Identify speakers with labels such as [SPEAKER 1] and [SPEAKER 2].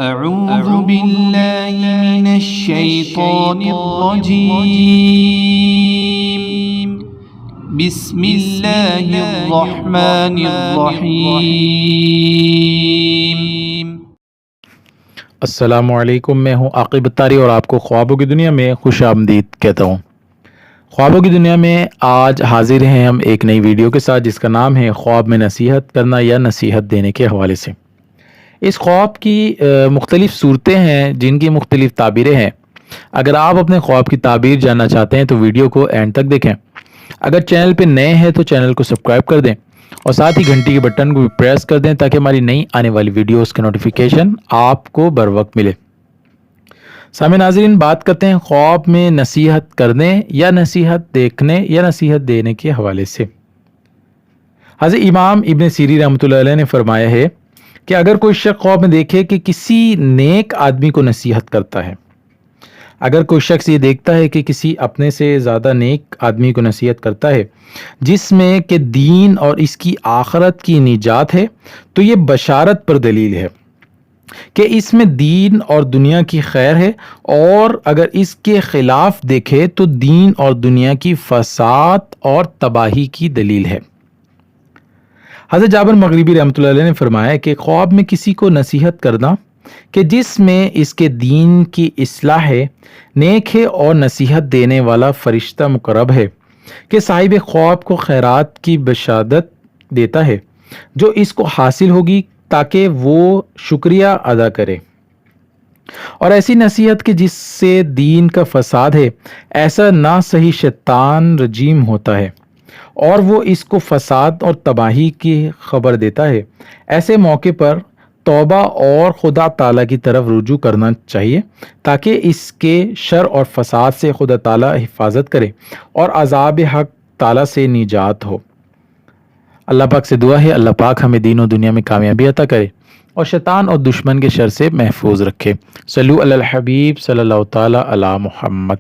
[SPEAKER 1] أعوذ بالله من الشيطان الرجيم بسم الله الرحمن الرحيم۔
[SPEAKER 2] السلام علیکم، میں ہوں عاقب اتاری اور آپ کو خوابوں کی دنیا میں خوش آمدید کہتا ہوں۔ خوابوں کی دنیا میں آج حاضر ہیں ہم ایک نئی ویڈیو کے ساتھ جس کا نام ہے خواب میں نصیحت کرنا یا نصیحت دینے کے حوالے سے۔ اس خواب کی مختلف صورتیں ہیں جن کی مختلف تعبیریں ہیں۔ اگر آپ اپنے خواب کی تعبیر جاننا چاہتے ہیں تو ویڈیو کو اینڈ تک دیکھیں۔ اگر چینل پہ نئے ہیں تو چینل کو سبسکرائب کر دیں اور ساتھ ہی گھنٹی کے بٹن کو بھی پریس کر دیں تاکہ ہماری نئی آنے والی ویڈیوز کے نوٹیفیکیشن آپ کو بر وقت ملے۔ سامع ناظرین، بات کرتے ہیں خواب میں نصیحت کرنے یا نصیحت دیکھنے یا نصیحت دینے کے حوالے سے۔ حضرت امام ابن سیری رحمۃ اللہ علیہ نے فرمایا ہے کہ اگر کوئی شخص خواب میں دیکھے کہ کسی نیک آدمی کو نصیحت کرتا ہے، اگر کوئی شخص یہ دیکھتا ہے کہ کسی اپنے سے زیادہ نیک آدمی کو نصیحت کرتا ہے جس میں کہ دین اور اس کی آخرت کی نجات ہے، تو یہ بشارت پر دلیل ہے کہ اس میں دین اور دنیا کی خیر ہے، اور اگر اس کے خلاف دیکھے تو دین اور دنیا کی فساد اور تباہی کی دلیل ہے۔ حضرت جابر مغربی رحمۃ اللہ علیہ نے فرمایا کہ خواب میں کسی کو نصیحت کرنا کہ جس میں اس کے دین کی اصلاح ہے نیک ہے، اور نصیحت دینے والا فرشتہ مقرب ہے کہ صاحب خواب کو خیرات کی بشارت دیتا ہے جو اس کو حاصل ہوگی تاکہ وہ شکریہ ادا کرے، اور ایسی نصیحت کہ جس سے دین کا فساد ہے ایسا نہ صحیح شیطان رجیم ہوتا ہے اور وہ اس کو فساد اور تباہی کی خبر دیتا ہے۔ ایسے موقع پر توبہ اور خدا تعالیٰ کی طرف رجوع کرنا چاہیے تاکہ اس کے شر اور فساد سے خدا تعالیٰ حفاظت کرے اور عذاب حق تعالیٰ سے نجات ہو۔ اللہ پاک سے دعا ہے اللہ پاک ہمیں دین و دنیا میں کامیابی عطا کرے اور شیطان اور دشمن کے شر سے محفوظ رکھے۔ صلو علی الحبیب صلی اللہ تعالیٰ علی محمد۔